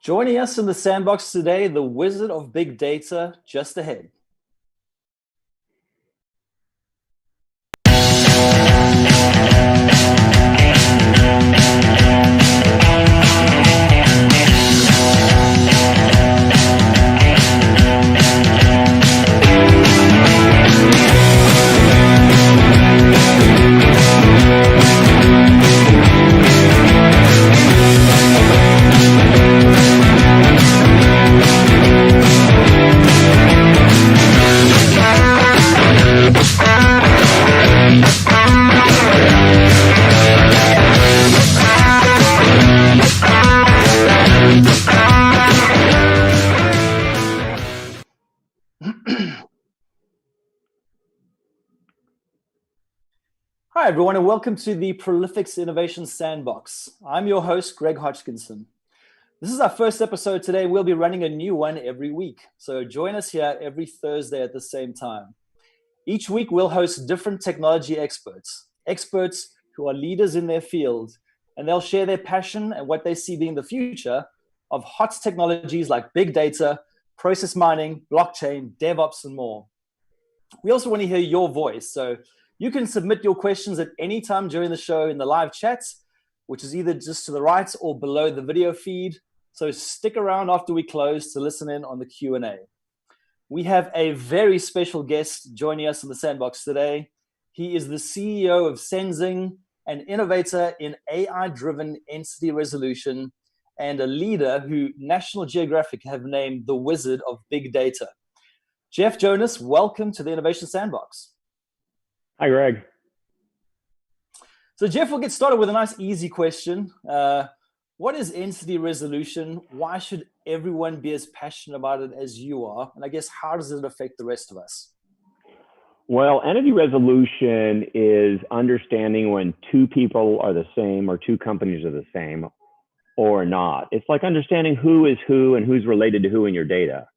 Joining us in the Sandbox today, the wizard of big data, just ahead. Hi, everyone, and welcome to the Prolifics Innovation Sandbox. I'm your host, Greg Hodgkinson. This is our first episode today. We'll be running a new one every week. So join us here every Thursday at the same time. Each week, we'll host different technology experts who are leaders in their field, and they'll share their passion and what they see being the future of hot technologies like big data, process mining, blockchain, DevOps, and more. We also want to hear your voice. So you can submit your questions at any time during the show in the live chat, which is either just to the right or below the video feed. So stick around after we close to listen in on the Q&A. We have a very special guest joining us in the Sandbox today. He is the CEO of Senzing, an innovator in AI-driven entity resolution, and a leader who National Geographic have named the wizard of big data. Jeff Jonas, welcome to the Innovation Sandbox. Hi, Greg. So, Jeff, we'll get started with a nice, easy question. What is entity resolution? Why should everyone be as passionate about it as you are? And I guess, how does it affect the rest of us? Well, entity resolution is understanding when two people are the same or two companies are the same or not. It's like understanding who is who and who's related to who in your data.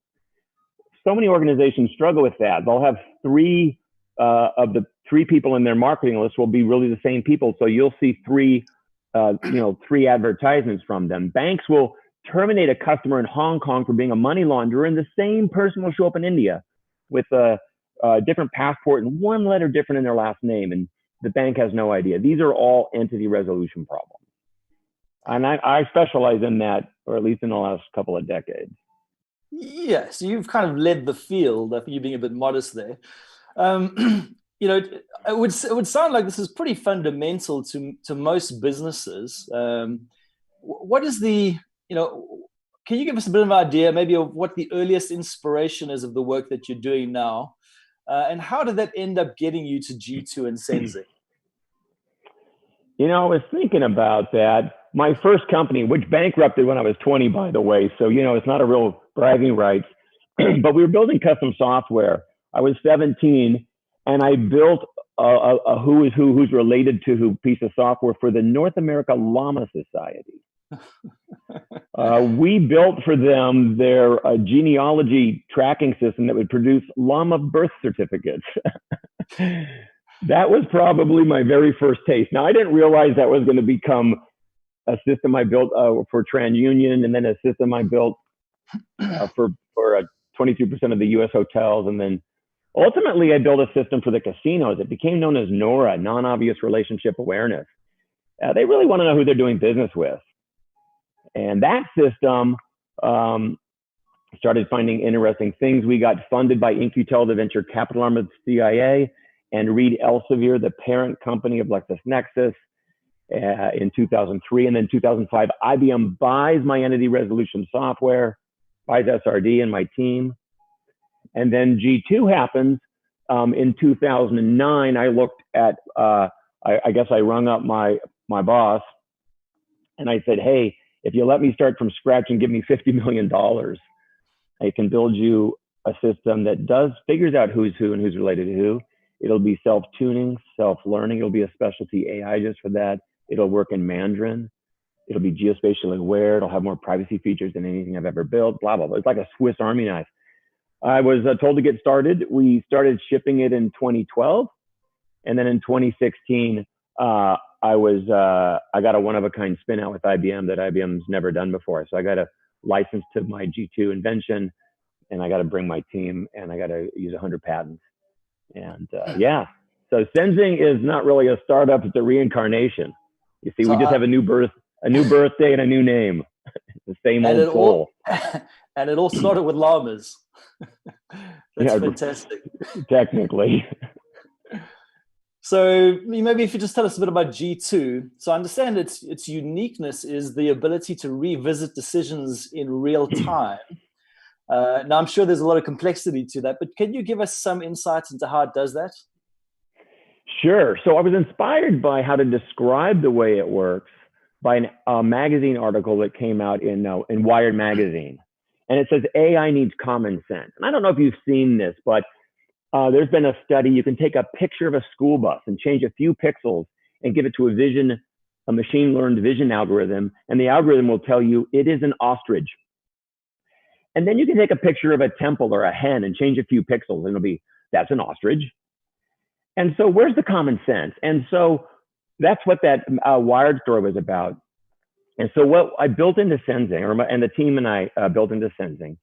So many organizations struggle with that. They'll have three of the three people in their marketing list will be really the same people. So you'll see three advertisements from them. Banks will terminate a customer in Hong Kong for being a money launderer, and the same person will show up in India with a different passport and one letter different in their last name, and the bank has no idea. These are all entity resolution problems. And I specialize in that, or at least in the last couple of decades. Yeah, so you've kind of led the field. I think you're being a bit modest there. It would sound like this is pretty fundamental to most businesses. What is can you give us a bit of an idea maybe of what the earliest inspiration is of the work that you're doing now? And how did that end up getting you to G2 and Senzing? I was thinking about that. My first company, which bankrupted when I was 20, by the way, so, it's not a real bragging rights, but we were building custom software. I was 17, and I built a who is who's related to who piece of software for the North America Llama Society. We built for them their genealogy tracking system that would produce llama birth certificates. That was probably my very first taste. Now, I didn't realize that was going to become a system I built for TransUnion, and then a system I built for 22% of the U.S. hotels, and then ultimately I built a system for the casinos. It became known as NORA, non-obvious relationship awareness. They really want to know who they're doing business with, and that system started finding interesting things. We got funded by InQtel, the venture capital arm of the CIA, and Reed Elsevier, the parent company of LexisNexis, in 2003. And then 2005, IBM buys my entity resolution software, buys SRD and my team. And then G2 happens in 2009. I looked at, I guess I rung up my boss and I said, hey, if you let me start from scratch and give me $50 million, I can build you a system that figures out who's who and who's related to who. It'll be self-tuning, self-learning. It'll be a specialty AI just for that. It'll work in Mandarin. It'll be geospatially aware. It'll have more privacy features than anything I've ever built, blah, blah, blah. It's like a Swiss Army knife. I was told to get started. We started shipping it in 2012. And then in 2016, I got a one-of-a-kind spin out with IBM that IBM's never done before. So I got a license to my G2 invention, and I got to bring my team, and I got to use 100 patents. And yeah, so Sensing is not really a startup; it's a reincarnation. You see, we just have a new birthday, and a new name. The same old soul. And it all started with llamas. That's fantastic. Technically. So maybe if you just tell us a bit about G2. So I understand its uniqueness is the ability to revisit decisions in real time. Now, I'm sure there's a lot of complexity to that, but can you give us some insights into how it does that? Sure. So I was inspired by how to describe the way it works by a magazine article that came out in Wired magazine. And it says AI needs common sense. And I don't know if you've seen this, but there's been a study. You can take a picture of a school bus and change a few pixels and give it to a machine learned vision algorithm. And the algorithm will tell you it is an ostrich. And then you can take a picture of a temple or a hen and change a few pixels and it'll be, that's an ostrich. And so where's the common sense? And so that's what that Wired story was about. And so what I built into Sensing, and the team and I built into Sensing,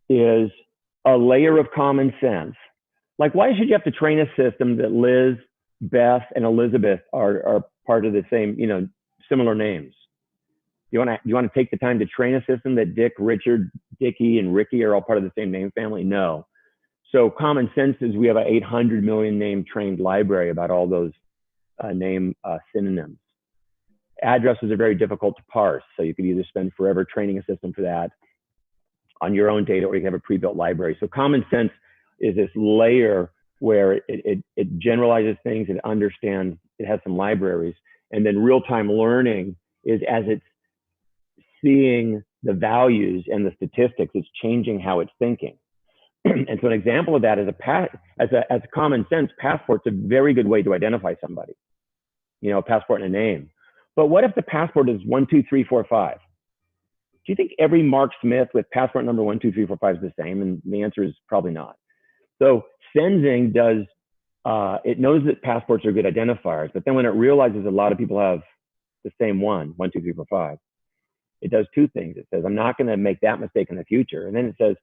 is a layer of common sense. Like, why should you have to train a system that Liz, Beth, and Elizabeth are part of the same, similar names? You want to take the time to train a system that Dick, Richard, Dickie, and Ricky are all part of the same name family? No. So common sense is we have an 800 million name trained library about all those name synonyms. Addresses are very difficult to parse, so you could either spend forever training a system for that on your own data, or you can have a pre-built library. So common sense is this layer where it generalizes things, it understands, it has some libraries, and then real-time learning is as it's seeing the values and the statistics, it's changing how it's thinking. And so an example of that is as common sense, passport's a very good way to identify somebody, a passport and a name. But what if the passport is 1, 2, 3, 4, 5? Do you think every Mark Smith with passport number 1, 2, 3, 4, 5 is the same? And the answer is probably not. So Sensing does, it knows that passports are good identifiers, but then when it realizes a lot of people have the same 1, 2, 3, 4, 5, it does two things. It says, I'm not going to make that mistake in the future. And then it says,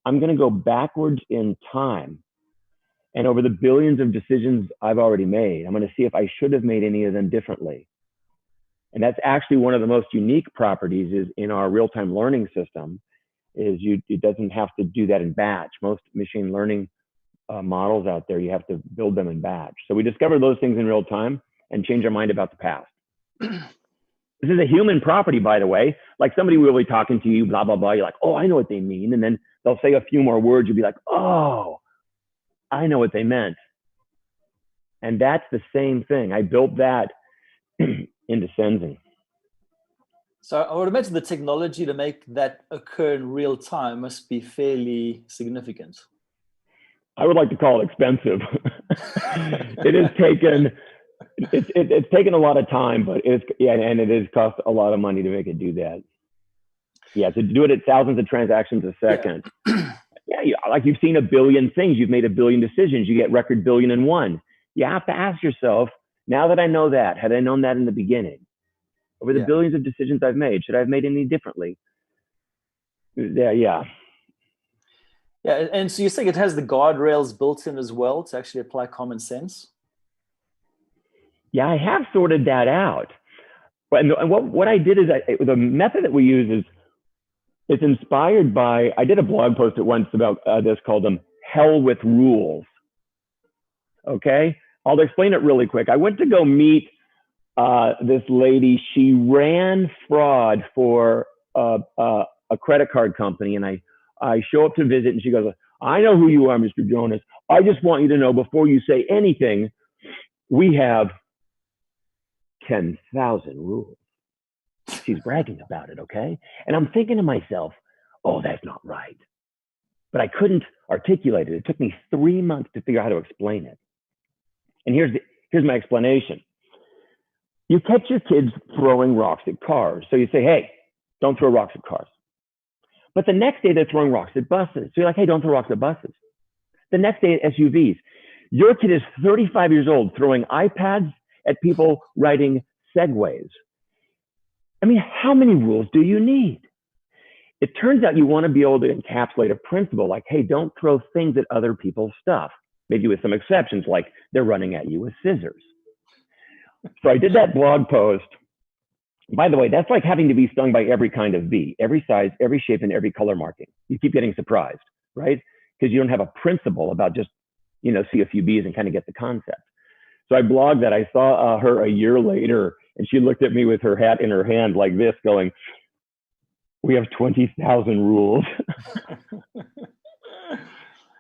I'm going to go backwards in time. And over the billions of decisions I've already made, I'm going to see if I should have made any of them differently. And that's actually one of the most unique properties is in our real-time learning system is it doesn't have to do that in batch. Most machine learning models out there, you have to build them in batch. So we discover those things in real time and change our mind about the past. This is a human property, by the way. Like somebody will be talking to you, blah, blah, blah. You're like, oh, I know what they mean. And then they'll say a few more words. You'll be like, oh, I know what they meant. And that's the same thing. I built that into Sensing. So I would imagine the technology to make that occur in real time must be fairly significant. I would like to call it expensive. It's taken a lot of time, but and it has cost a lot of money to make it do that. Yeah, to do it at thousands of transactions a second. Yeah, like you've seen a billion things. You've made a billion decisions. You get record 1,000,000,001. You have to ask yourself, now that I know that, had I known that in the beginning, over the billions of decisions I've made, should I have made any differently? Yeah. And so you're saying it has the guardrails built in as well to actually apply common sense? Yeah, I have sorted that out. And what I did is the method that we use is it's inspired by, I did a blog post at once about this called Hell with Rules. Okay, I'll explain it really quick. I went to go meet this lady. She ran fraud for a credit card company, and I show up to visit, and she goes, I know who you are, Mr. Jonas. I just want you to know before you say anything, we have 10,000 rules. She's bragging about it, okay? And I'm thinking to myself, oh, that's not right. But I couldn't articulate it. It took me 3 months to figure out how to explain it. And here's my explanation. You catch your kids throwing rocks at cars. So you say, hey, don't throw rocks at cars. But the next day they're throwing rocks at buses. So you're like, hey, don't throw rocks at buses. The next day at SUVs. Your kid is 35 years old throwing iPads at people riding Segways. I mean, how many rules do you need? it turns out you want to be able to encapsulate a principle like, hey, don't throw things at other people's stuff. Maybe with some exceptions, like they're running at you with scissors. So I did that blog post. By the way, that's like having to be stung by every kind of bee, every size, every shape, and every color marking. You keep getting surprised, right? Because you don't have a principle about just, see a few bees and kind of get the concept. So I blogged that. I saw her a year later, and she looked at me with her hat in her hand like this, going, "We have 20,000 rules."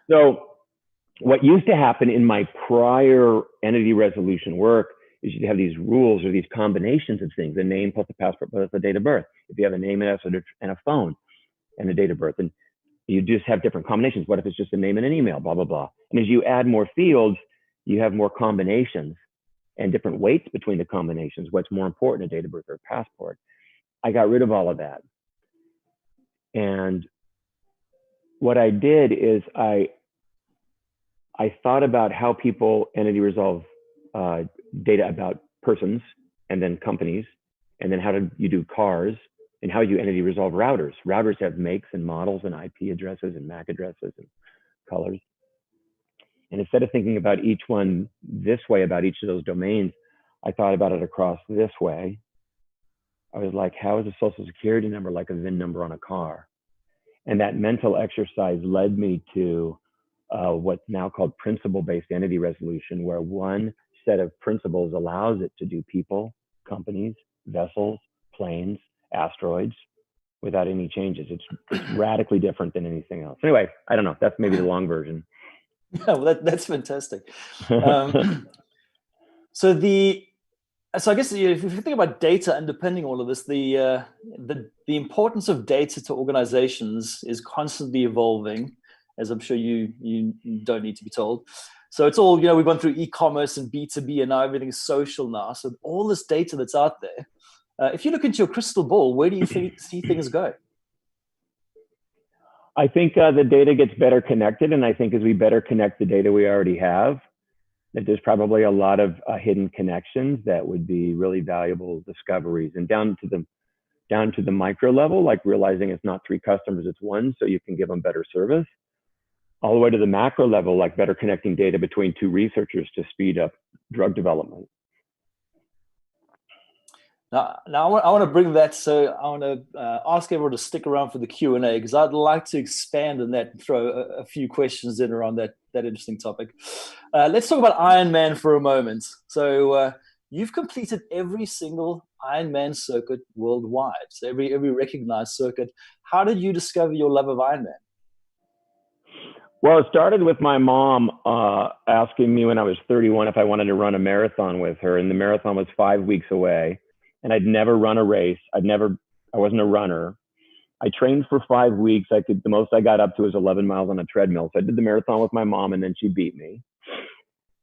So what used to happen in my prior entity resolution work is you'd have these rules or these combinations of things, a name plus a passport plus a date of birth. If you have a name and a phone and a date of birth, and you just have different combinations. What if it's just a name and an email, blah, blah, blah. And as you add more fields, you have more combinations and different weights between the combinations. What's more important, a date of birth or a passport? I got rid of all of that. And what I did is I thought about how people entity resolve data about persons and then companies, and then how do you do cars, and how you entity resolve routers. Routers have makes and models and IP addresses and MAC addresses and colors. And instead of thinking about each one this way, about each of those domains, I thought about it across this way. I was like, how is a social security number like a VIN number on a car? And that mental exercise led me to what's now called principle-based entity resolution, where one set of principles allows it to do people, companies, vessels, planes, asteroids without any changes. It's radically different than anything else. Anyway, I don't know. That's maybe the long version. Yeah, well, that's fantastic. So I guess if you think about data underpinning all of this, the importance of data to organizations is constantly evolving, as I'm sure you don't need to be told. So it's all, we've gone through e-commerce and B2B, and now everything's social now. So all this data that's out there, if you look into your crystal ball, where do you see things go? I think the data gets better connected, and I think as we better connect the data we already have, that there's probably a lot of hidden connections that would be really valuable discoveries. And down to the micro level, like realizing it's not 3 customers, it's 1, so you can give them better service. All the way to the macro level, like better connecting data between 2 researchers to speed up drug development. Now I want to bring that, so I want to ask everyone to stick around for the Q&A, because I'd like to expand on that and throw a few questions in around that interesting topic. Let's talk about Ironman for a moment. So you've completed every single Ironman circuit worldwide, so every recognized circuit. How did you discover your love of Ironman? Well, it started with my mom asking me when I was 31 if I wanted to run a marathon with her, and the marathon was 5 weeks away. And I'd never run a race. I wasn't a runner. I trained for 5 weeks. The most I got up to was 11 miles on a treadmill. So I did the marathon with my mom, and then she beat me.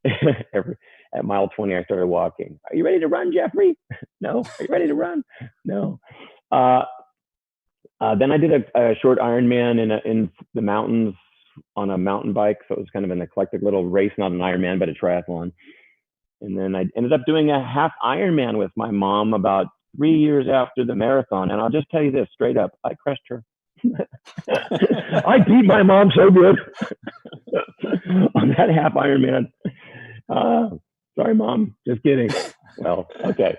At mile 20, I started walking. Are you ready to run, Jeffrey? No. Are you ready to run? No. Then I did a short Ironman in the mountains on a mountain bike. So it was kind of an eclectic little race, not an Ironman, but a triathlon. And then I ended up doing a half Ironman with my mom about 3 years after the marathon. And I'll just tell you this straight up, I crushed her. I beat my mom so good on that half Ironman. Sorry, Mom. Just kidding. Well, okay.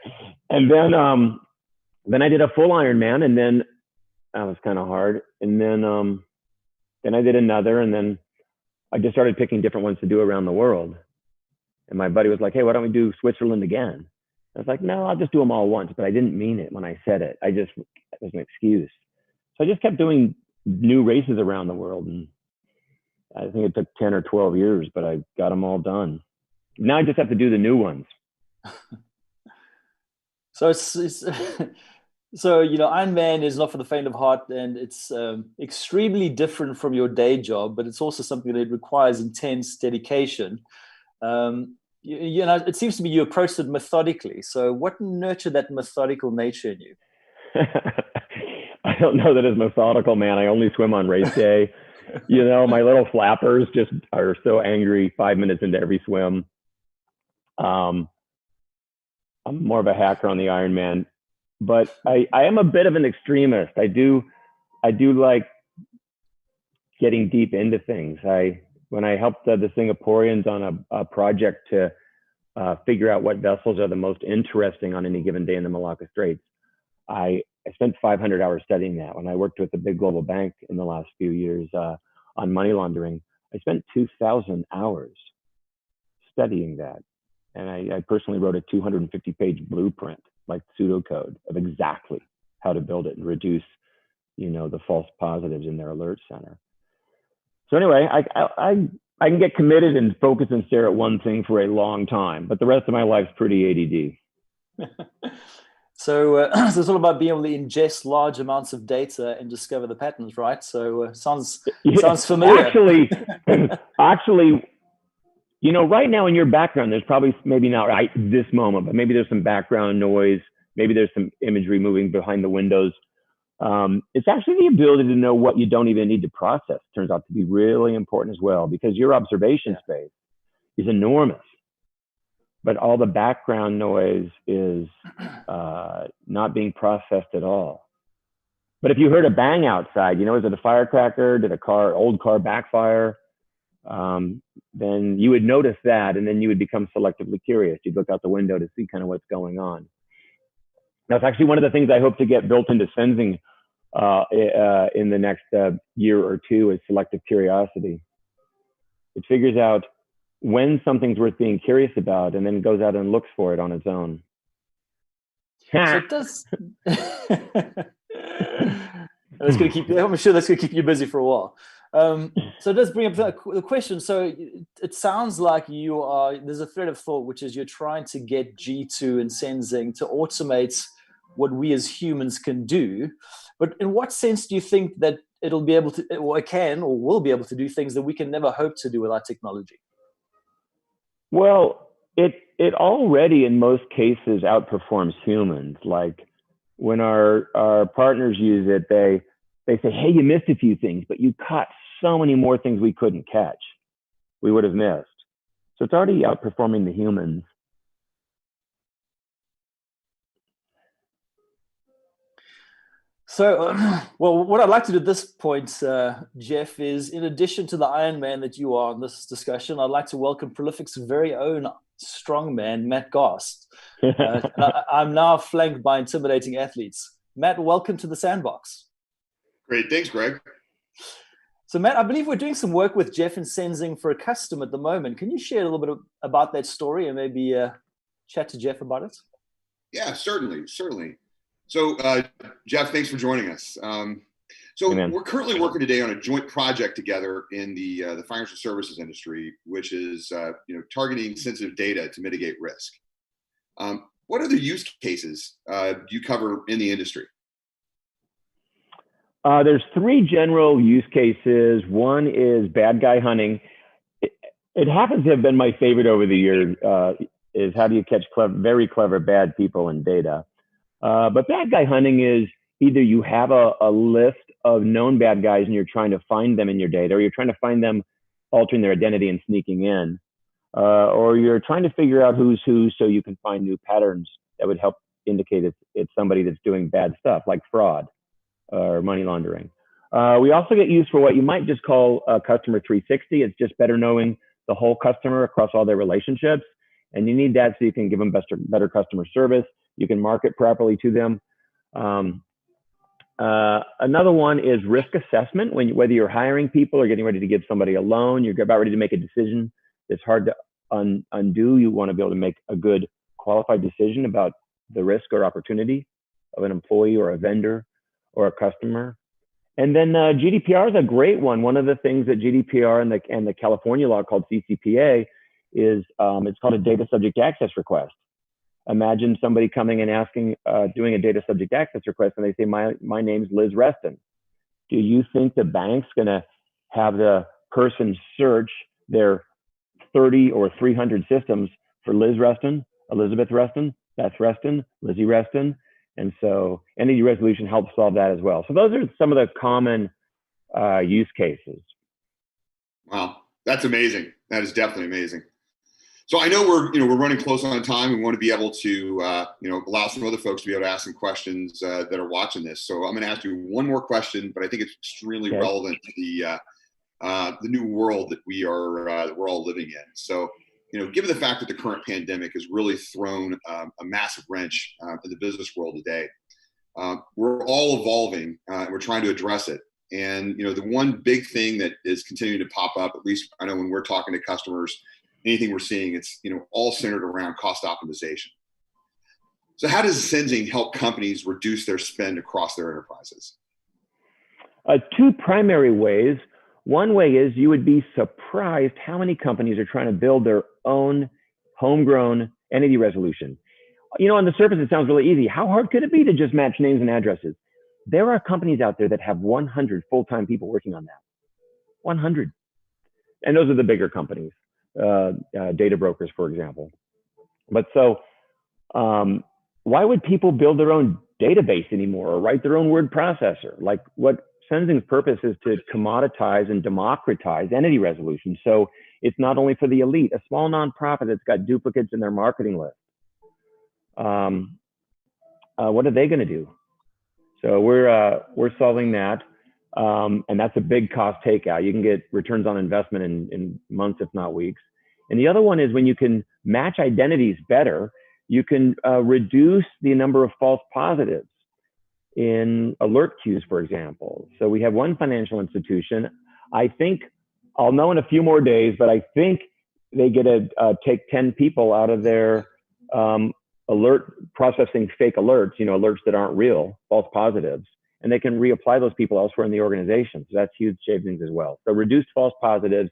And then I did a full Ironman, and then that was kind of hard. And then I did another, and then I just started picking different ones to do around the world. And my buddy was like, hey, why don't we do Switzerland again? I was like, no, I'll just do them all once. But I didn't mean it when I said it. It was an excuse. So I just kept doing new races around the world. And I think it took 10 or 12 years, but I got them all done. Now I just have to do the new ones. So so, Ironman is not for the faint of heart, and it's extremely different from your day job, but it's also something that requires intense dedication. It seems to me you approached it methodically. So what nurtured that methodical nature in you? I don't know that it's methodical, man. I only swim on race day. My little flappers just are so angry 5 minutes into every swim. I'm more of a hacker on the Ironman, but I am a bit of an extremist. I I do like getting deep into things. When I helped the Singaporeans on a project to figure out what vessels are the most interesting on any given day in the Malacca Straits, I spent 500 hours studying that. When I worked with a big global bank in the last few years on money laundering, I spent 2,000 hours studying that. And I personally wrote a 250-page blueprint, like pseudocode, of exactly how to build it and reduce, the false positives in their alert center. So anyway, I can get committed and focus and stare at one thing for a long time, but the rest of my life's pretty ADD. So, so it's all about being able to ingest large amounts of data and discover the patterns, right? So sounds familiar. Actually, right now in your background, there's probably, maybe not right this moment, but maybe there's some background noise. Maybe there's some imagery moving behind the windows. It's actually the ability to know what you don't even need to process turns out to be really important as well, because your observation space is enormous, but all the background noise is not being processed at all. But if you heard a bang outside, is it a firecracker? Did old car backfire? Then you would notice that, and then you would become selectively curious. You'd look out the window to see kind of what's going on. Now, it's actually one of the things I hope to get built into sensing in the next year or two is selective curiosity. It figures out when something's worth being curious about, and then goes out and looks for it on its own. So it does. I'm sure that's going to keep you busy for a while. So it does bring up the question. So it sounds like there's a thread of thought, which is you're trying to get G2 and sensing to automate what we as humans can do. But in what sense do you think that it'll be able to, or it can, or will be able to do things that we can never hope to do with our technology? Well, it already in most cases outperforms humans. Like when our partners use it, they say, hey, you missed a few things, but you caught so many more things we couldn't catch, we would have missed. So it's already outperforming the humans. So, well, what I'd like to do at this point, Jeff, is in addition to the Iron Man that you are in this discussion, I'd like to welcome Prolific's very own strongman, Matt Gast. I'm now flanked by intimidating athletes. Matt, welcome to the Sandbox. Great. Thanks, Greg. So, Matt, I believe we're doing some work with Jeff and sensing for a customer at the moment. Can you share a little bit about that story and maybe chat to Jeff about it? Yeah, certainly. So, Jeff, thanks for joining us. We're currently working today on a joint project together in the financial services industry, which is targeting sensitive data to mitigate risk. What other use cases do you cover in the industry? There's three general use cases. One is bad guy hunting. It happens to have been my favorite over the years. Is how do you catch very clever bad people in data? But bad guy hunting is either you have a list of known bad guys and you're trying to find them in your data, or you're trying to find them altering their identity and sneaking in, or you're trying to figure out who's who so you can find new patterns that would help indicate it's somebody that's doing bad stuff like fraud or money laundering. We also get used for what you might just call customer 360. It's just better knowing the whole customer across all their relationships. And you need that so you can give them better customer service. You can market properly to them. Another one is risk assessment. Whether you're hiring people or getting ready to give somebody a loan, you're about ready to make a decision that's hard to undo. You want to be able to make a good qualified decision about the risk or opportunity of an employee or a vendor or a customer. And then GDPR is a great one. One of the things that GDPR and the California law called CCPA is it's called a data subject access request. Imagine somebody coming and asking, doing a data subject access request, and they say, my name's Liz Reston. Do you think the bank's going to have the person search their 30 or 300 systems for Liz Reston, Elizabeth Reston, Beth Reston, Lizzie Reston? And so entity resolution helps solve that as well. So those are some of the common use cases. Wow, that's amazing. That is definitely amazing. So I know we're running close on time. We want to be able to allow some other folks to be able to ask some questions that are watching this. So I'm going to ask you one more question, but I think it's extremely relevant to the new world that we're all living in. So given the fact that the current pandemic has really thrown a massive wrench in the business world today, we're all evolving and we're trying to address it. And the one big thing that is continuing to pop up, at least I know when we're talking to customers, anything we're seeing, it's all centered around cost optimization. So how does Sensing help companies reduce their spend across their enterprises? Two primary ways. One way is you would be surprised how many companies are trying to build their own homegrown entity resolution. On the surface, it sounds really easy. How hard could it be to just match names and addresses? There are companies out there that have 100 full-time people working on that. 100. And those are the bigger companies. Data brokers, for example. But so why would people build their own database anymore or write their own word processor? Like what Sensing's purpose is to commoditize and democratize entity resolution. So it's not only for the elite, a small nonprofit that's got duplicates in their marketing list. What are they going to do? So we're solving that. And that's a big cost takeout. You can get returns on investment in months, if not weeks. And the other one is when you can match identities better, you can reduce the number of false positives in alert queues, for example. So we have one financial institution. I think I'll know in a few more days, but I think they get to take 10 people out of their alert processing fake alerts, alerts that aren't real, false positives. And they can reapply those people elsewhere in the organization. So that's huge savings as well. So reduced false positives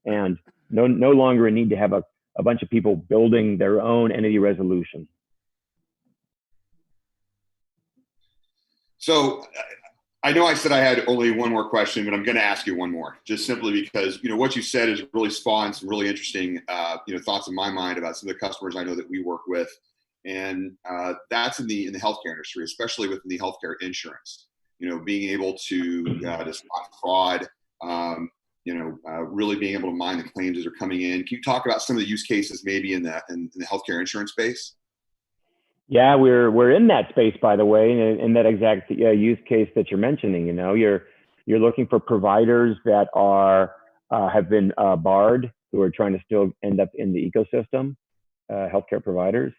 and no longer a need to have a bunch of people building their own entity resolution. So I know I said I had only one more question, but I'm going to ask you one more, just simply because, what you said is really spawned some really interesting, thoughts in my mind about some of the customers I know that we work with. And that's in the healthcare industry, especially within the healthcare insurance. Being able to spot fraud, really being able to mine the claims as they're coming in. Can you talk about some of the use cases maybe in the healthcare insurance space? Yeah, we're in that space, by the way, in that exact use case that you're mentioning. You're looking for providers that have been barred, who are trying to still end up in the ecosystem, healthcare providers.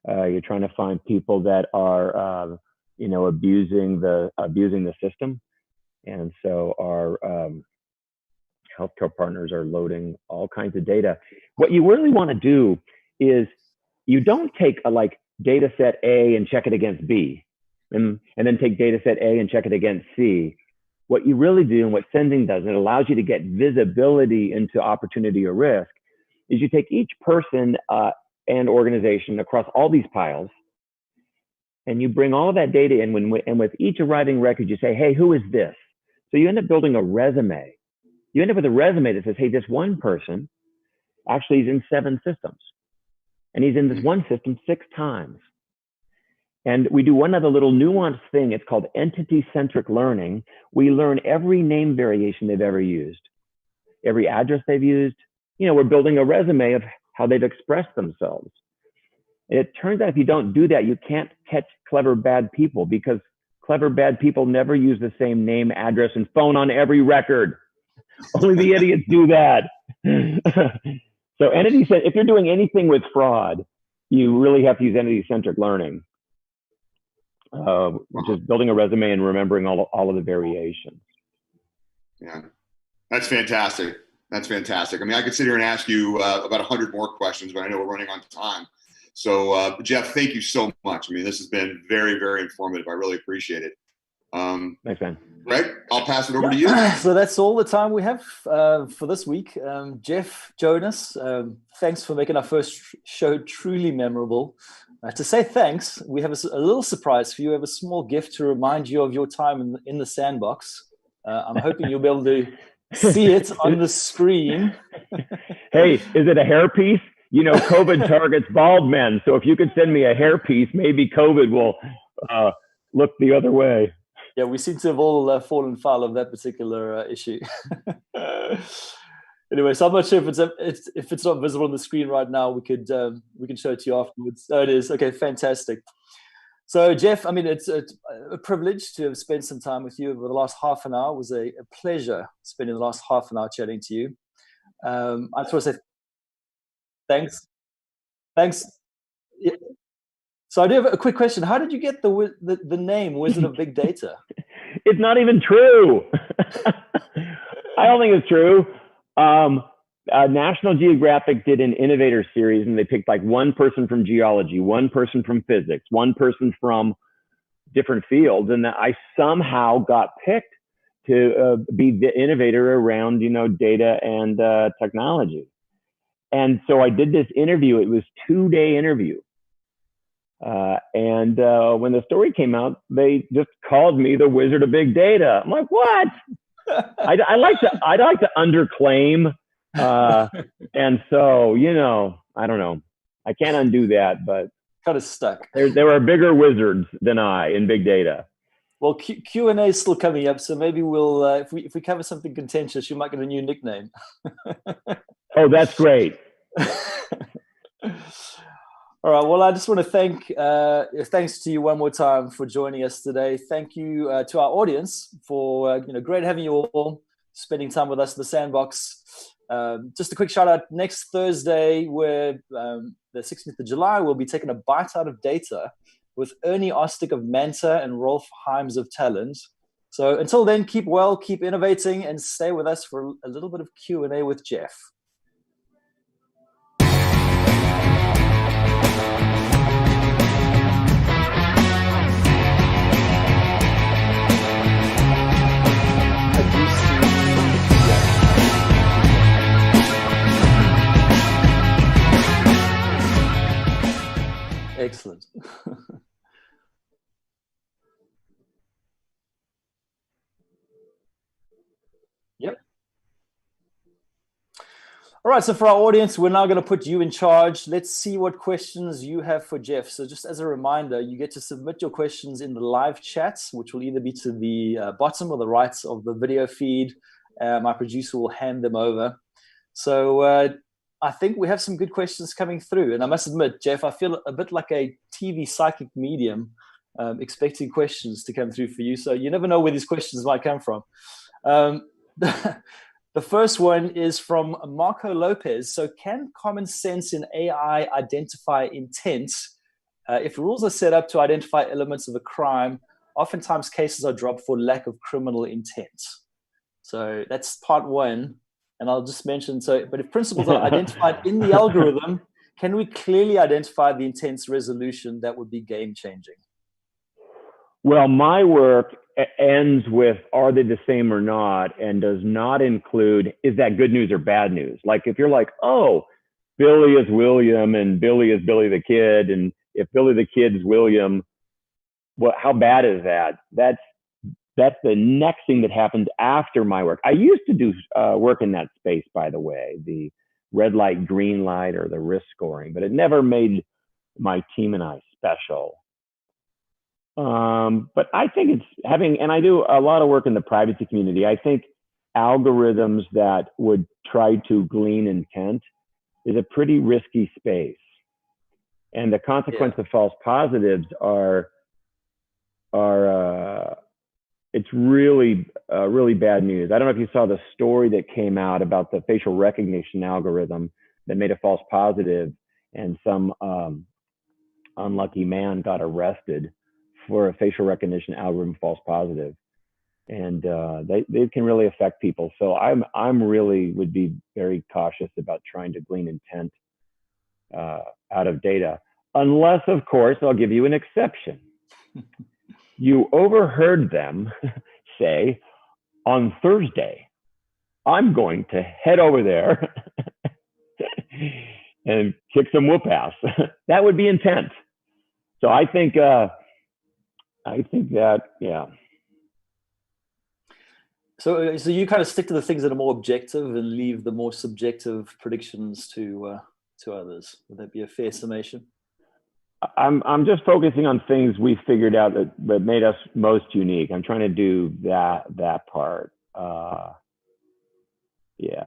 You're trying to find people that are, abusing the system, and so our healthcare partners are loading all kinds of data. What you really want to do is you don't take a data set A and check it against B, and then take data set A and check it against C. What you really do, and what Sensing does, and it allows you to get visibility into opportunity or risk, is you take each person and organization across all these piles, and you bring all of that data in, and with each arriving record, you say, hey, who is this? So you end up building a resume. You end up with a resume that says, hey, this one person actually is in 7 systems. And he's in this one system 6 times. And we do one other little nuanced thing. It's called entity-centric learning. We learn every name variation they've ever used, every address they've used. We're building a resume of how they've expressed themselves. And it turns out if you don't do that, you can't catch clever bad people, because clever bad people never use the same name, address, and phone on every record. Only the idiots do that. So if you're doing anything with fraud, you really have to use entity-centric learning, which is building a resume and remembering all of the variations. Yeah, that's fantastic. That's fantastic. I mean, I could sit here and ask you about 100 more questions, but I know we're running on time. So, Jeff, thank you so much. I mean, this has been very, very informative. I really appreciate it. Thanks, man. Greg, I'll pass it over to you. So that's all the time we have for this week. Jeff, Jonas, thanks for making our first show truly memorable. To say thanks, we have a little surprise for you. We have a small gift to remind you of your time in the Sandbox. I'm hoping you'll be able to see it on the screen. Hey, is it a hairpiece? COVID targets bald men. So if you could send me a hairpiece, maybe COVID will look the other way. Yeah, we seem to have all fallen foul of that particular issue. Anyway, so I'm not sure if it's not visible on the screen right now. We can show it to you afterwards. Oh, it is. Okay, fantastic. So Jeff, I mean, it's a privilege to have spent some time with you over the last half an hour. It was a pleasure spending the last half an hour chatting to you. I just want to say thanks. Thanks. Yeah. So I do have a quick question. How did you get the name Wizard of Big Data? It's not even true. I don't think it's true. National Geographic did an innovator series, and they picked like one person from geology, one person from physics, one person from different fields, and I somehow got picked to be the innovator around, data and technology. And so I did this interview. It was a 2-day interview. And when the story came out, they just called me the Wizard of Big Data. I'm like, what? I'd like to underclaim. And so, I don't know. I can't undo that, but kind of stuck. There are bigger wizards than I in big data. Well, Q&A is still coming up, so maybe we'll if we cover something contentious, you might get a new nickname. Oh, that's great. All right. Well, I just want to thanks to you one more time for joining us today. Thank you to our audience for great having you all spending time with us in the Sandbox. Just a quick shout out. Next Thursday, where the 16th of July, we'll be taking a bite out of data with Ernie Ostick of Manta and Rolf Himes of Talent. So until then, keep well, keep innovating, and stay with us for a little bit of Q&A with Jeff. Excellent. Yep. All right, so for our audience, we're now going to put you in charge. Let's see what questions you have for Jeff. So just as a reminder, you get to submit your questions in the live chat, which will either be to the bottom or the right of the video feed. My producer will hand them over. So I think we have some good questions coming through. And I must admit, Jeff, I feel a bit like a TV psychic medium expecting questions to come through for you. So you never know where these questions might come from. The first one is from Marco Lopez. So can common sense in AI identify intent? If rules are set up to identify elements of a crime, oftentimes cases are dropped for lack of criminal intent. So that's part one. And I'll just mention, but if principles are identified in the algorithm, can we clearly identify the intent's resolution that would be game changing? Well, my work ends with, are they the same or not? And does not include, is that good news or bad news? Like if you're like, oh, Billy is William and Billy is Billy the Kid. And if Billy the Kid is William, well, how bad is that? That's the next thing that happens after my work. I used to do work in that space, by the way, the red light, green light, or the risk scoring, but it never made my team and I special. But I think it's and I do a lot of work in the privacy community. I think algorithms that would try to glean intent is a pretty risky space. And the consequence of false positives it's really, really bad news. I don't know if you saw the story that came out about the facial recognition algorithm that made a false positive, and some unlucky man got arrested for a facial recognition algorithm false positive. And they can really affect people. So I'm really would be very cautious about trying to glean intent out of data, unless, of course, I'll give you an exception. You overheard them say, on Thursday, I'm going to head over there and kick some whoop ass. That would be intent. So I think that, yeah. So you kind of stick to the things that are more objective and leave the more subjective predictions to others. Would that be a fair summation? I'm just focusing on things we figured out that made us most unique. I'm trying to do that part. Yeah.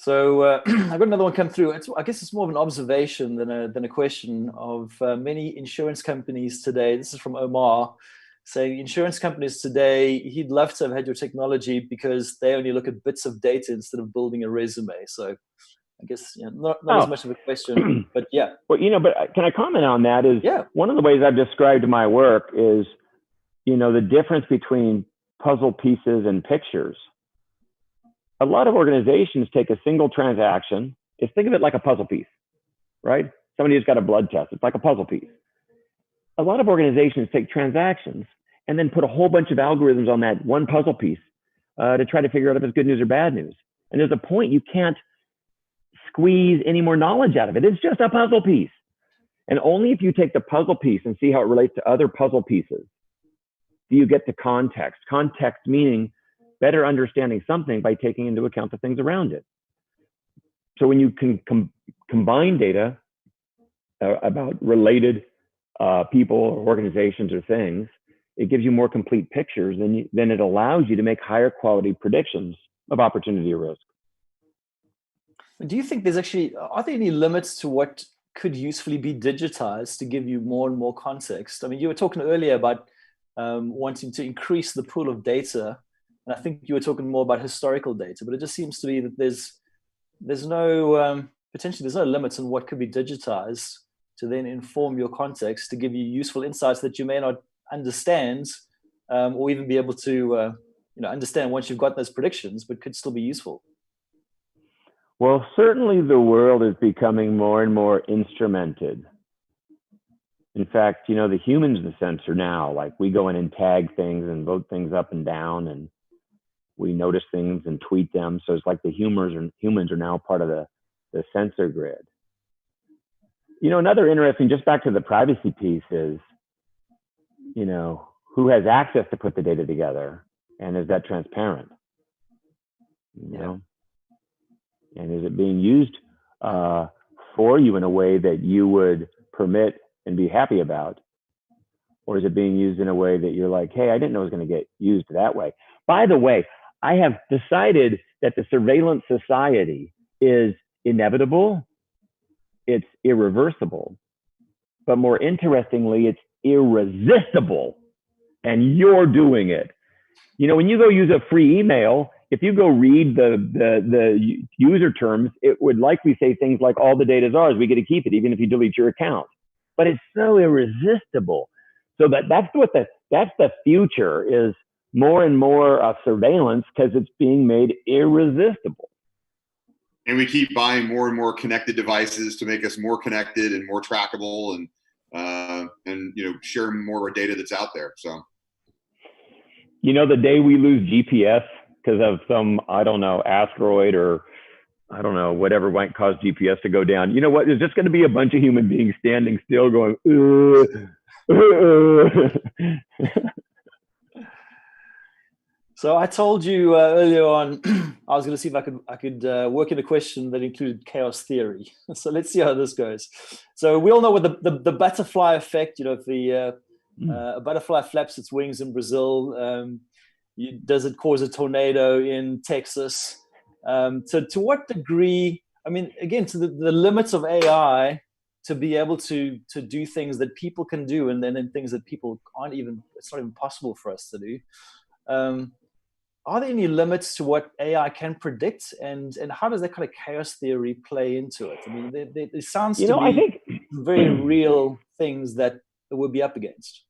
So I got another one come through. I guess it's more of an observation than a question of many insurance companies today. This is from Omar, saying insurance companies today, he'd love to have had your technology because they only look at bits of data instead of building a resume. So I guess not as much of a question, but yeah. Well, but can I comment on that? Yeah. One of the ways I've described my work is, the difference between puzzle pieces and pictures. A lot of organizations take a single transaction. Think of it like a puzzle piece, right? Somebody who's got a blood test. It's like a puzzle piece. A lot of organizations take transactions and then put a whole bunch of algorithms on that one puzzle piece to try to figure out if it's good news or bad news. And there's a point you can't squeeze any more knowledge out of it. It's just a puzzle piece. And only if you take the puzzle piece and see how it relates to other puzzle pieces do you get to context. Context meaning better understanding something by taking into account the things around it. So when you can combine data about related people or organizations or things, it gives you more complete pictures, then it allows you to make higher quality predictions of opportunity or risk. Do you think are there any limits to what could usefully be digitized to give you more and more context? I mean, you were talking earlier about wanting to increase the pool of data. And I think you were talking more about historical data, but it just seems to be that there's no limits on what could be digitized to then inform your context, to give you useful insights that you may not understand, or even be able to understand once you've got those predictions, but could still be useful. Well, certainly the world is becoming more and more instrumented. In fact, the humans, the sensor now, like we go in and tag things and vote things up and down, and we notice things and tweet them. So it's like the humans are now part of the sensor grid. Another interesting, just back to the privacy piece is, who has access to put the data together, and is that transparent? And is it being used for you in a way that you would permit and be happy about? Or is it being used in a way that you're like, hey, I didn't know it was going to get used that way? By the way, I have decided that the surveillance society is inevitable, it's irreversible, but more interestingly, it's irresistible, and you're doing it. When you go use a free email, if you go read the user terms, it would likely say things like, all the data is ours, we get to keep it, even if you delete your account. But it's so irresistible. So that's the future, is more and more surveillance, because it's being made irresistible. And we keep buying more and more connected devices to make us more connected and more trackable, and share more of our data that's out there. So, the day we lose GPS because of some, I don't know, asteroid or I don't know, whatever might cause GPS to go down, you know what? There's just going to be a bunch of human beings standing still going, So I told you earlier on, I was going to see if I could work in a question that included chaos theory. So let's see how this goes. So we all know what the butterfly effect, if a butterfly flaps its wings in Brazil, does it cause a tornado in Texas? So to what degree, I mean, again, to the limits of AI, to be able to do things that people can do, and then in things that people it's not even possible for us to do. Are there any limits to what AI can predict, and how does that kind of chaos theory play into it? I mean, it sounds to be I think very real things that we'll be up against.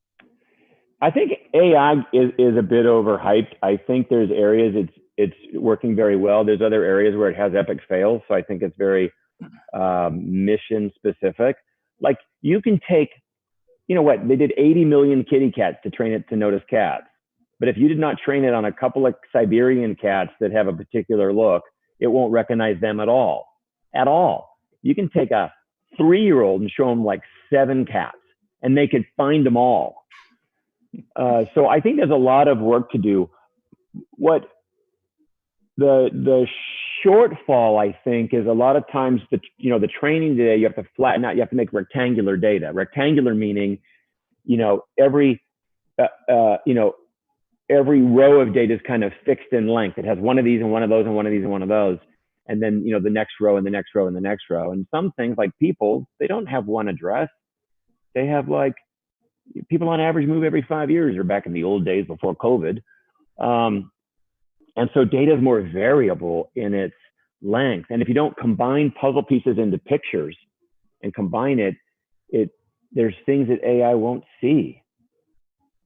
I think AI is a bit overhyped. I think there's areas it's working very well. There's other areas where it has epic fails. So I think it's very mission specific. Like you can take, they did 80 million kitty cats to train it to notice cats. But if you did not train it on a couple of Siberian cats that have a particular look, it won't recognize them at all. At all. You can take a 3-year-old and show them like 7 cats, and they could find them all. So I think there's a lot of work to do. What the shortfall, I think, is a lot of times the training today, you have to flatten out, you have to make rectangular data. Rectangular meaning, every row of data is kind of fixed in length. It has one of these and one of those and one of these and one of those. and then, you know, the next row and the next row and the next row. And some things like people, they don't have one address. They have like, people on average move every 5 years, or back in the old days before COVID. And so data is more variable in its length. And if you don't combine puzzle pieces into pictures and combine it, there's things that AI won't see.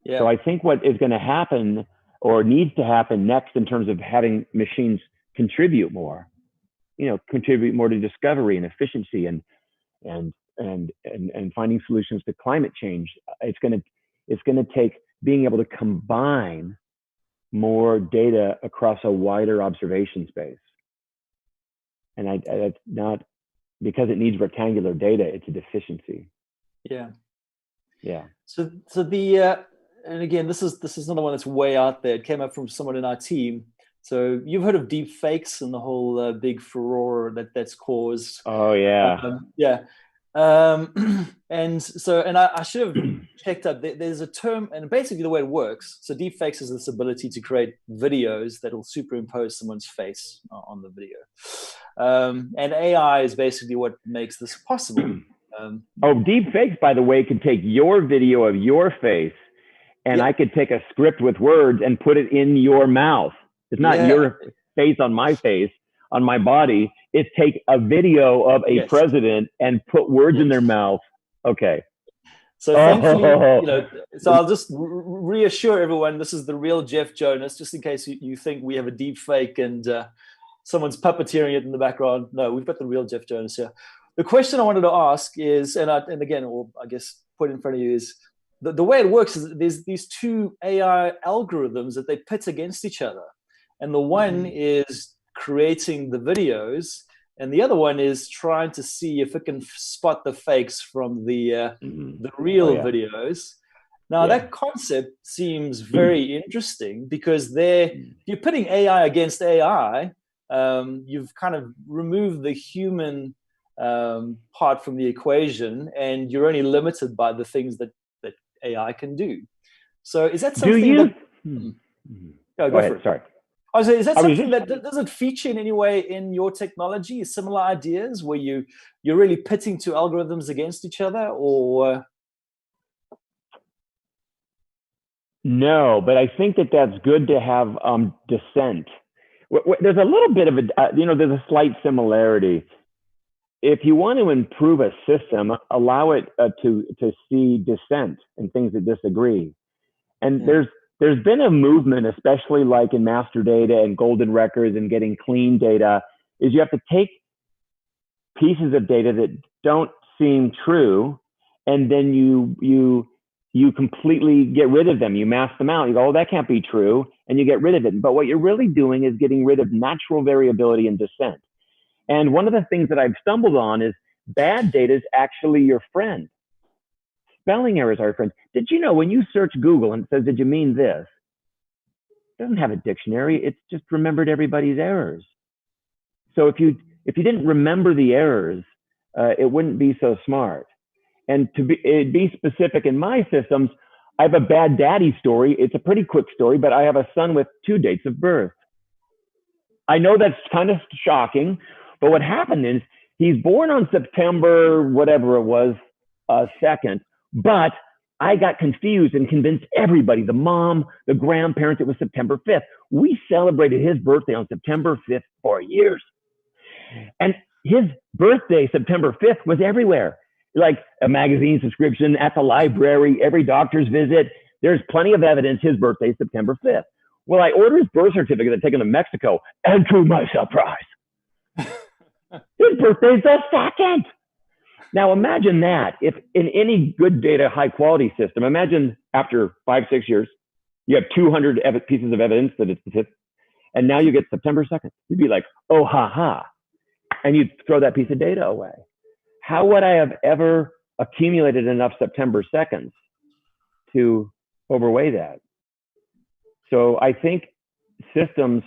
Yeah. So I think what is going to happen, or needs to happen next, in terms of having machines contribute more, you know, contribute more to discovery and efficiency and finding solutions to climate change. It's going to take being able to combine more data across a wider observation space. And it's not because it needs rectangular data, it's a deficiency. Yeah. Yeah. So the and again, this is another one that's way out there. It came up from someone in our team. So you've heard of deep fakes and the whole big furore that's caused. Oh yeah. And I should have checked up. There's a term, and basically the way it works. So deep fakes is this ability to create videos that will superimpose someone's face on the video. And AI is basically what makes this possible. Deep fakes, by the way, can take your video of your face, and I could take a script with words and put it in your mouth. It's not your face on my face, on my body. It's take a video of a president and put words in their mouth. Okay. So thankfully, you know, so I'll just reassure everyone, this is the real Jeff Jonas, just in case you think we have a deep fake and someone's puppeteering it in the background. No, we've got the real Jeff Jonas here. The question I wanted to ask is, and again, or I guess put in front of you, is the way it works is there's these two AI algorithms that they pit against each other. And the one is creating the videos, and the other one is trying to see if it can spot the fakes from the real videos. Now, that concept seems very interesting, because you're putting AI against AI. You've kind of removed the human part from the equation, and you're only limited by the things that AI can do. So is that something go ahead. Sorry. Is that something that doesn't feature in any way in your technology? Similar ideas where you're really pitting two algorithms against each other, or? No, but I think that's good to have dissent. There's a little bit of there's a slight similarity. If you want to improve a system, allow it to see dissent and things that disagree. And there's been a movement, especially like in master data and golden records and getting clean data, is you have to take pieces of data that don't seem true, and then you completely get rid of them. You mask them out. You go, oh, that can't be true, and you get rid of it. But what you're really doing is getting rid of natural variability and dissent. And one of the things that I've stumbled on is bad data is actually your friend. Spelling errors are your friend. Did you know when you search Google and it says, did you mean this? It doesn't have a dictionary. It's just remembered everybody's errors. So if you didn't remember the errors, it wouldn't be so smart. And to be specific in my systems, I have a bad daddy story. It's a pretty quick story, but I have a son with 2 dates of birth. I know that's kind of shocking, but what happened is he's born on September, whatever it was, 2nd, but I got confused and convinced everybody, the mom, the grandparents, it was September 5th. We celebrated his birthday on September 5th for years. And his birthday, September 5th, was everywhere. Like a magazine subscription, at the library, every doctor's visit. There's plenty of evidence his birthday is September 5th. Well, I ordered his birth certificate and take him to Mexico, and to my surprise, his birthday's the 2nd. Now imagine that. If in any good data, high quality system, imagine after 5-6 years, you have 200 pieces of evidence that it's the 5th, and now you get September 2nd. You'd be like, oh, ha. And you'd throw that piece of data away. How would I have ever accumulated enough September 2nds to overweigh that? So I think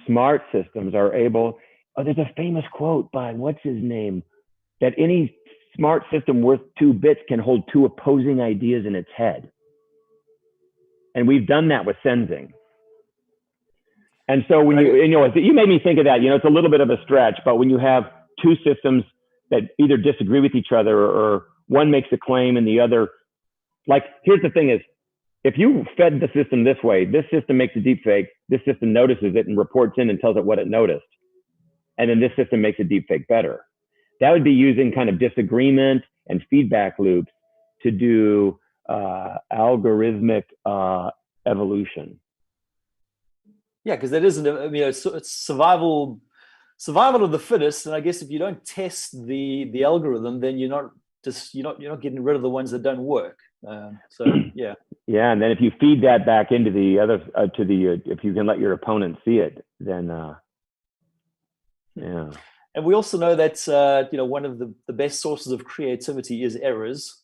smart systems are able, there's a famous quote by, what's his name, that any smart system worth 2 bits can hold 2 opposing ideas in its head. And we've done that with sensing. And so when you made me think of that, it's a little bit of a stretch, but when you have two systems that either disagree with each other or one makes a claim and the other, like, here's the thing is, if you fed the system this way, this system makes a deep fake, this system notices it and reports in and tells it what it noticed. And then this system makes a deep fake better. That would be using kind of disagreement and feedback loops to do algorithmic evolution. Yeah, because that isn't, it's survival of the fittest. And I guess if you don't test the algorithm, then you're not getting rid of the ones that don't work. Yeah. Yeah, and then if you feed that back into the other if you can let your opponent see it, then yeah. And we also know that one of the best sources of creativity is errors.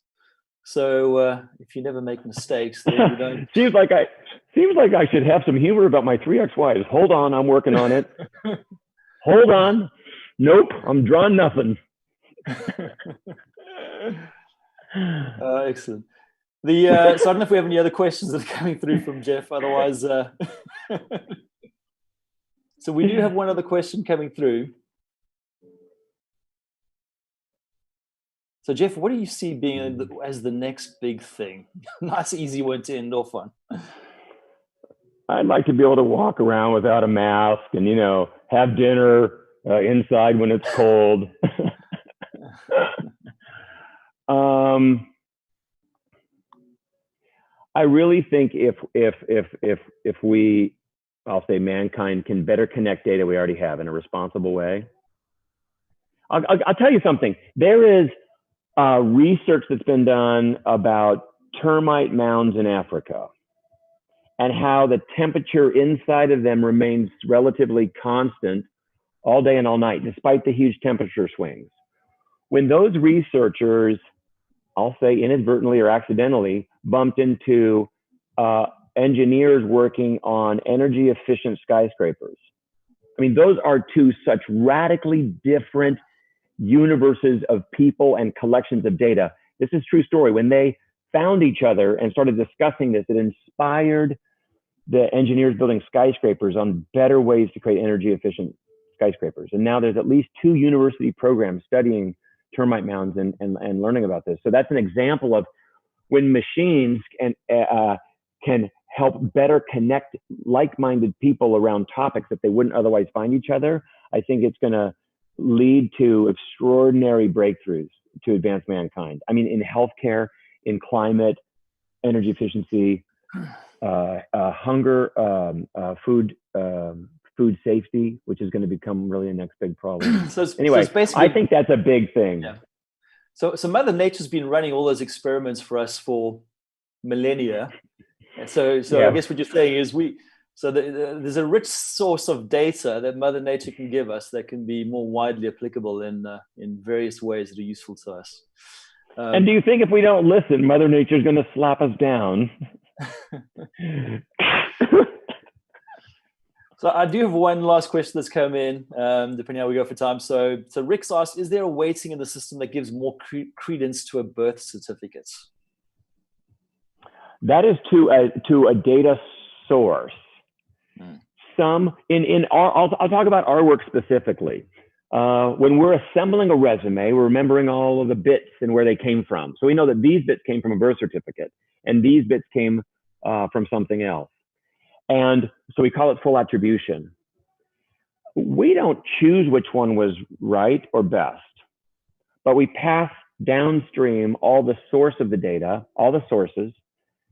So if you never make mistakes, then you don't. Seems like I should have some humor about my 3XYs. Hold on, I'm working on it. Hold on. Nope, I'm drawing nothing. Excellent. So I don't know if we have any other questions that are coming through from Jeff. Otherwise, so we do have one other question coming through. So Jeff, what do you see being as the next big thing? Nice, easy one to end off on. I'd like to be able to walk around without a mask and, have dinner inside when it's cold. I really think if we, I'll say mankind, can better connect data we already have in a responsible way. I'll tell you something. There is research that's been done about termite mounds in Africa and how the temperature inside of them remains relatively constant all day and all night, despite the huge temperature swings. When those researchers, I'll say inadvertently or accidentally, bumped into engineers working on energy efficient skyscrapers. I mean, those are two such radically different universes of people and collections of data. This is a true story. When they found each other and started discussing this, it inspired the engineers building skyscrapers on better ways to create energy efficient skyscrapers. And now there's at least 2 university programs studying termite mounds and learning about this. So that's an example of when machines can help better connect like-minded people around topics that they wouldn't otherwise find each other. I think it's going to lead to extraordinary breakthroughs to advance mankind. I mean, in healthcare, in climate, energy efficiency, hunger, food safety, which is going to become really a next big problem. Anyway, I think that's a big thing. Yeah. So Mother Nature's been running all those experiments for us for millennia. So yeah. I guess what you're saying is there's a rich source of data that Mother Nature can give us that can be more widely applicable in various ways that are usul to us. And do you think if we don't listen, Mother Nature's going to slap us down? So I do have one last question that's come in, depending how we go for time. So Rick's asked, is there a weighting in the system that gives more credence to a birth certificate? That is to a data source. Some I'll talk about our work specifically. When we're assembling a resume, we're remembering all of the bits and where they came from. So we know that these bits came from a birth certificate and these bits came from something else. And so we call it full attribution. We don't choose which one was right or best, but we pass downstream all the source of the data, all the sources,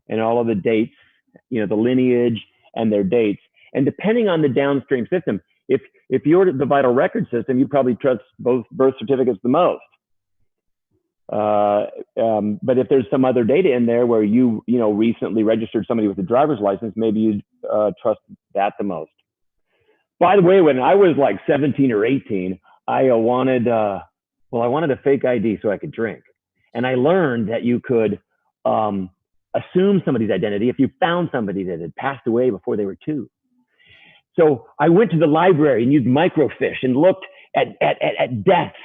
and all of the dates, the lineage and their dates. And depending on the downstream system, if you're the vital record system, you probably trust both birth certificates the most. But if there's some other data in there where you recently registered somebody with a driver's license, maybe you trust that the most. By the way, when I was like 17 or 18, I wanted a fake ID so I could drink. And I learned that you could assume somebody's identity if you found somebody that had passed away before they were 2. So I went to the library and used microfiche and looked at deaths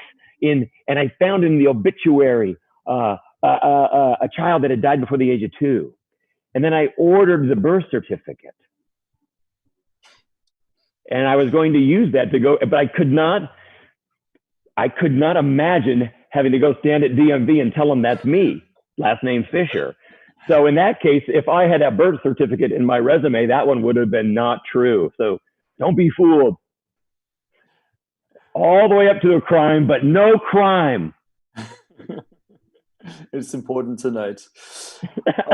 and I found in the obituary a child that had died before the age of 2. And then I ordered the birth certificate. And I was going to use that to go, but I could not imagine having to go stand at DMV and tell them that's me, last name Fisher. So in that case, if I had a birth certificate in my resume, that one would have been not true. So don't be fooled. All the way up to a crime, but no crime. It's important to note.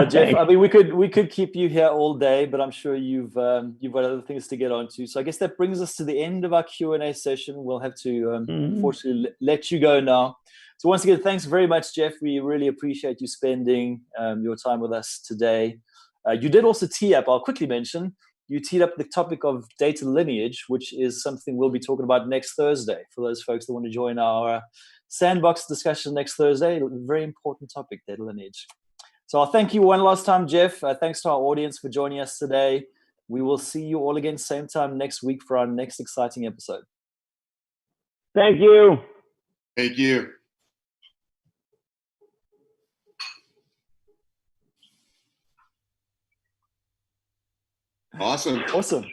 Jeff, I mean, we could keep you here all day, but I'm sure you've got other things to get onto. So I guess that brings us to the end of our Q&A session. We'll have to unfortunately let you go now. So once again, thanks very much, Jeff. We really appreciate you spending your time with us today. You did also tee up, I'll quickly mention, you teed up the topic of data lineage, which is something we'll be talking about next Thursday for those folks that want to join our Sandbox discussion next Thursday. Very important topic, data lineage. So I'll thank you one last time, Jeff. Thanks to our audience for joining us today. We will see you all again same time next week for our next exciting episode. Thank you. Thank you. Awesome.